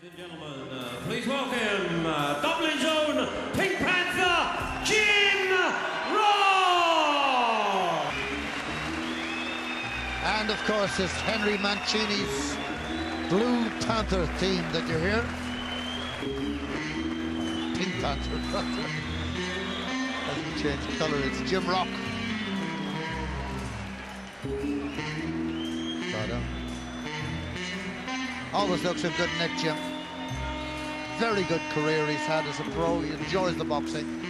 Ladies and gentlemen, please welcome Dublin's own Pink Panther, Jim Rock! And of course, it's Henry Mancini's Blue Panther theme that you hear. Pink Panther. Doesn't change colour, it's Jim Rock. Always looks a good nick, Jim. Very good career he's had as a pro. He enjoys the boxing.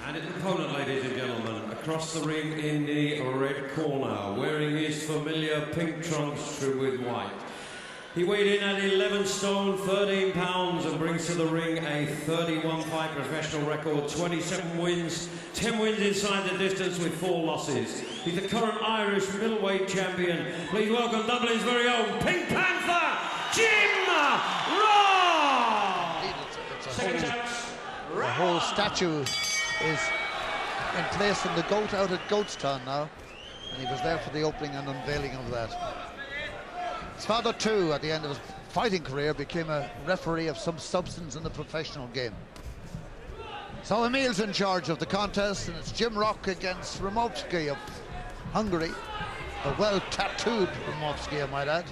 And his opponent, ladies and gentlemen, across the ring in the red corner, wearing his familiar pink trunks trimmed with white. He weighed in at 11 stone, 13 pounds, and brings to the ring a 31-fight professional record, 27 wins, 10 wins inside the distance with 4 losses. He's the current Irish middleweight champion. Please welcome Dublin's very own Pink Panther, Jim Rock! The whole statue is in place in the goat out at Goatstown now, and he was there for the opening and unveiling of that. His father too, at the end of his fighting career, became a referee of some substance in the professional game. So Emil's in charge of the contest, and it's Jim Rock against Rimovszky of Hungary. A well-tattooed Rimovszky, I might add.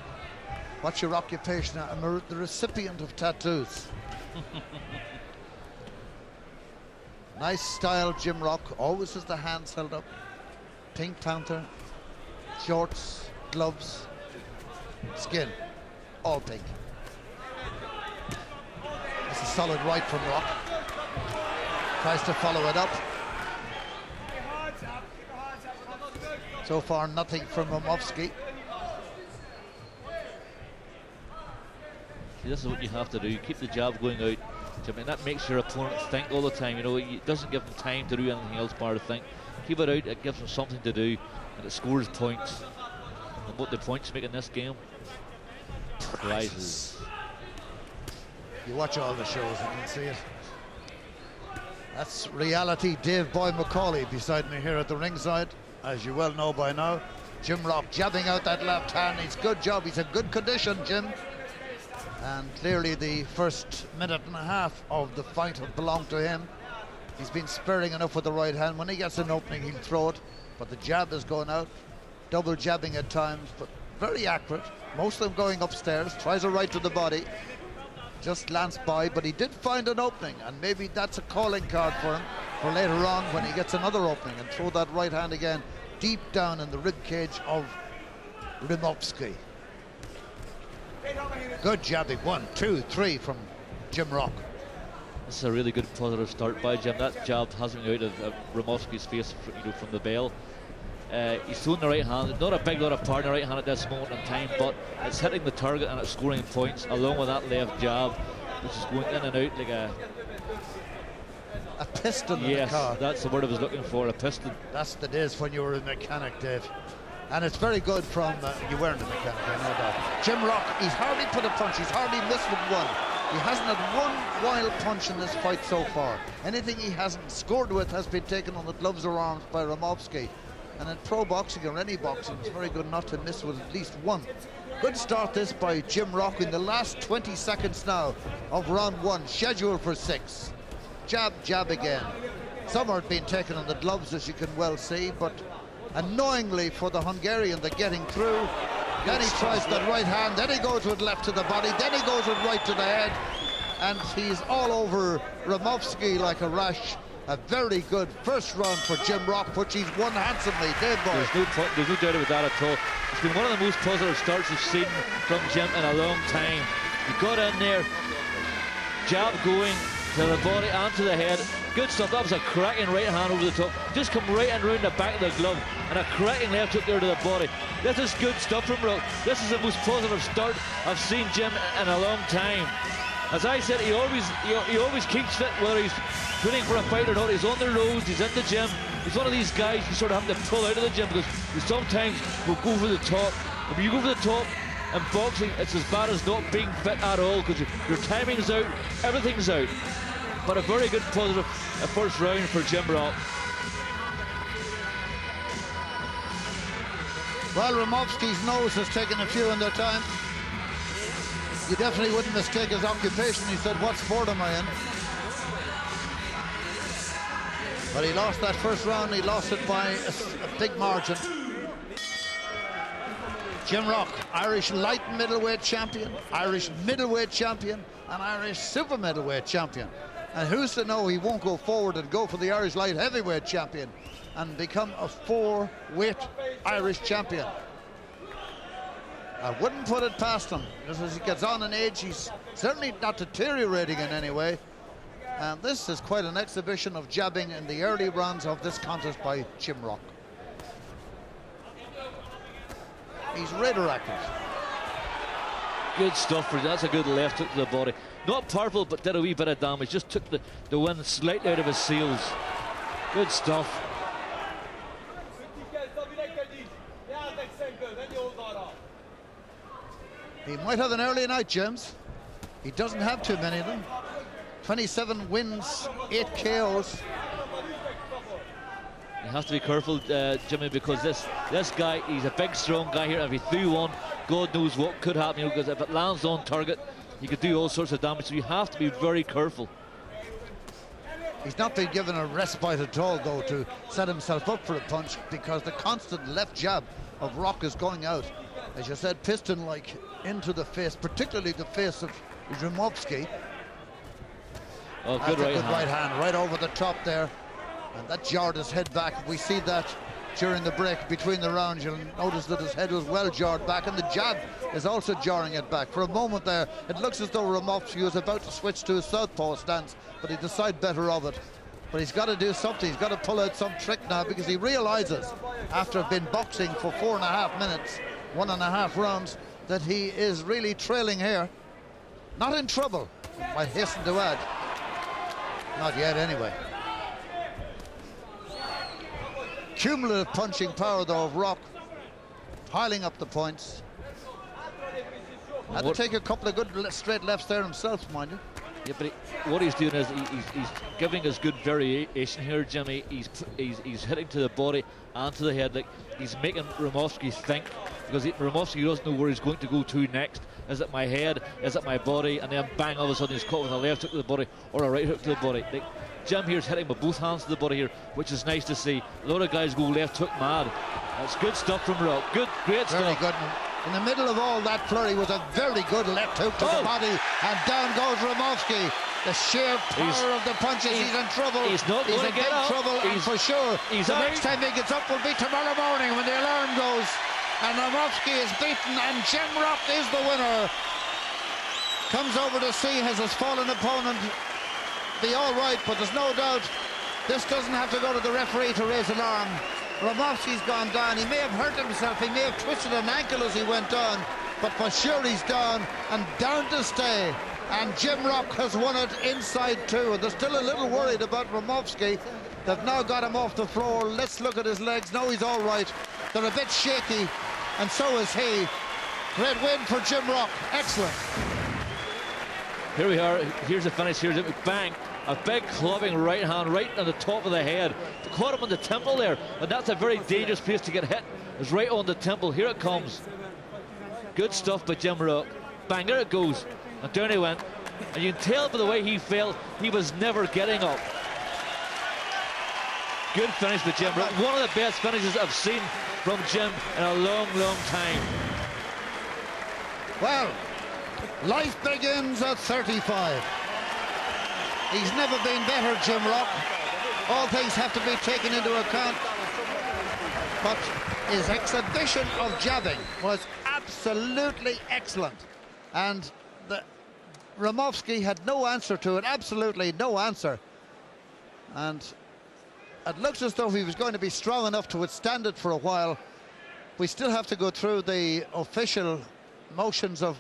What's your occupation? I'm the recipient of tattoos. Nice style, Jim Rock. Always has the hands held up. Pink Panther, shorts, gloves, skin, all pink. It's a solid right from Rock. Tries to follow it up. So far, nothing from Rimovszky. This is what you have to do. Keep the jab going out. I mean, that makes your opponent think all the time. You know, it doesn't give them time to do anything else bar to think. Keep it out. It gives them something to do, and it scores points. And what the points make in this game? Prizes. You watch all the shows, you can see it. That's reality Dave Boy McCauley beside me here at the ringside, as you well know by now. Jim Rock jabbing out that left hand. He's good job. He's in good condition, Jim. And clearly the first minute and a half of the fight have belonged to him. He's been sparing enough with the right hand. When he gets an opening, he'll throw it. But the jab is going out, double jabbing at times, but very accurate. Most of them going upstairs, tries a right to the body. Just glanced by, but he did find an opening, and maybe that's a calling card for him for later on when he gets another opening and throw that right hand again deep down in the rib cage of Rimovszky. Good jabbing, 1, 2, 3 from Jim Rock. This is a really good positive start by Jim. That jab hasn't out of Rimovszky's face, you know, from the bell. He's throwing the right hand, not a big lot of power in the right hand at this moment in time, but it's hitting the target and it's scoring points along with that left jab, which is going in and out like a piston in the car. Yes, that's the word I was looking for, a piston. That's the days when you were a mechanic, Dave. And it's very good from, you weren't a mechanic, I know that. Jim Rock, he's hardly put a punch, he's hardly missed with one. He hasn't had one wild punch in this fight so far. Anything he hasn't scored with has been taken on the gloves or arms by Rimovszky. And in pro boxing or any boxing, it's very good not to miss with at least one. Good start this by Jim Rock in the last 20 seconds now of round 1, scheduled for 6. Jab, jab again. Some are being taken on the gloves, as you can well see, but annoyingly for the Hungarian, they're getting through. Then he tries that right hand, then he goes with left to the body, then he goes with right to the head, and he's all over Rimovszky like a rash. A very good first round for Jim Rock, which he's won handsomely, Dave Boy. There's no doubt about that at all. It's been one of the most positive starts we've seen from Jim in a long time. He got in there, jab going to the body and to the head. Good stuff. That was a cracking right hand over the top. Just come right and round the back of the glove, and a cracking left hook there to the body. This is good stuff from Rock. This is the most positive start I've seen Jim in a long time. As I said, he always keeps fit, whether he's training for a fight or not. He's on the roads, he's in the gym. He's one of these guys you sort of have to pull out of the gym because he sometimes will go for the top. And when you go for the top in boxing, it's as bad as not being fit at all because your timing's out, everything's out. But a very good positive first round for Jim Rock. Well, Rimovszky's nose has taken a few in their time. You definitely wouldn't mistake his occupation. He said, what sport am I in? But he lost that first round. He lost it by a big margin. Jim Rock, Irish light middleweight champion, Irish middleweight champion, and Irish super middleweight champion. And who's to know he won't go forward and go for the Irish light heavyweight champion and become a 4-weight Irish champion. I wouldn't put it past him. Just as he gets on in age, he's certainly not deteriorating in any way. And this is quite an exhibition of jabbing in the early rounds of this contest by Jim Rock. He's radar accurate. Good stuff for that's a good left hook to the body. Not powerful, but did a wee bit of damage. Just took the wind slightly out of his sails. Good stuff. He might have an early night, James. He doesn't have too many of them. 27 wins, 8 KOs. You have to be careful, Jimmy, because this guy, he's a big, strong guy here. If he threw one, God knows what could happen. You know, because if it lands on target, he could do all sorts of damage. So you have to be very careful. He's not been given a respite at all, though, to set himself up for a punch, because the constant left jab of Rock is going out, as you said, piston-like into the face, particularly the face of Rimovszky. Oh, good right hand. Right hand, right over the top there. And that jarred his head back. We see that during the break between the rounds. You'll notice that his head was well jarred back, and the jab is also jarring it back. For a moment there, it looks as though Rimovszky was about to switch to his southpaw stance, but he decided better of it. But he's got to do something. He's got to pull out some trick now, because he realizes, after having been boxing for 4.5 minutes, 1.5 rounds, that he is really trailing here. Not in trouble, I hasten to add. Not yet, anyway. Cumulative punching power, though, of Rock, piling up the points. Had to take a couple of good straight lefts there himself, mind you. Yeah, but what he's doing is he's giving us good variation here, Jimmy. He's hitting to the body and to the head. Like, he's making Rimovszky think, because Rimovszky doesn't know where he's going to go to next. Is it my head? Is it my body? And then bang, all of a sudden he's caught with a left hook to the body or a right hook to the body. Like, Jim here's hitting with both hands to the body here, which is nice to see. A lot of guys go left hook mad. That's good stuff from Rock. Great very stuff. Very good. In the middle of all that flurry was a very good left hook to the body, and down goes Rimovszky. The sheer power of the punches. He's in trouble. He's not going to get in up. trouble, and for sure, the next time he gets up will be tomorrow morning when the alarm goes. And Rimovszky is beaten, and Jim Rock is the winner. Comes over to see has his fallen opponent be all right, but there's no doubt this doesn't have to go to the referee to raise alarm. Rimovszky's gone down. He may have hurt himself, he may have twisted an ankle as he went down, but for sure he's down, and down to stay. And Jim Rock has won it inside too, and they're still a little worried about Rimovszky. They've now got him off the floor. Let's look at his legs. No, he's all right. They're a bit shaky, and so is he. Great win for Jim Rock. Excellent. Here we are. Here's the finish. Here's it. Bang. A big clubbing right hand right on the top of the head. Caught him on the temple there, and that's a very dangerous place to get hit. It's right on the temple. Here it comes. Good stuff by Jim Rock. Bang, there it goes. And down he went. And you can tell by the way he fell, he was never getting up. Good finish by Jim Rock. One of the best finishes I've seen from Jim in a long, long time. Well, life begins at 35. He's never been better, Jim Rock. All things have to be taken into account. But his exhibition of jabbing was absolutely excellent. And Rimovszky had no answer to it, absolutely no answer. And it looks as though he was going to be strong enough to withstand it for a while. We still have to go through the official motions of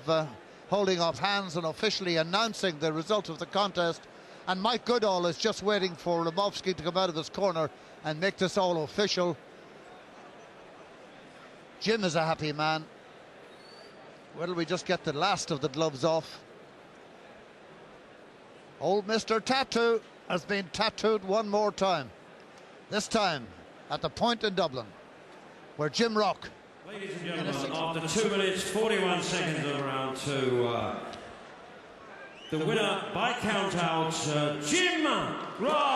holding up hands and officially announcing the result of the contest. And Mike Goodall is just waiting for Rimovszky to come out of his corner and make this all official. Jim is a happy man. Whet'll we just get the last of the gloves off? Old Mr. Tattoo has been tattooed one more time. This time at the point in Dublin, where Jim Rock... Ladies and gentlemen, after 2 minutes, 41 seconds of round two, the winner by count out, Jim Ross.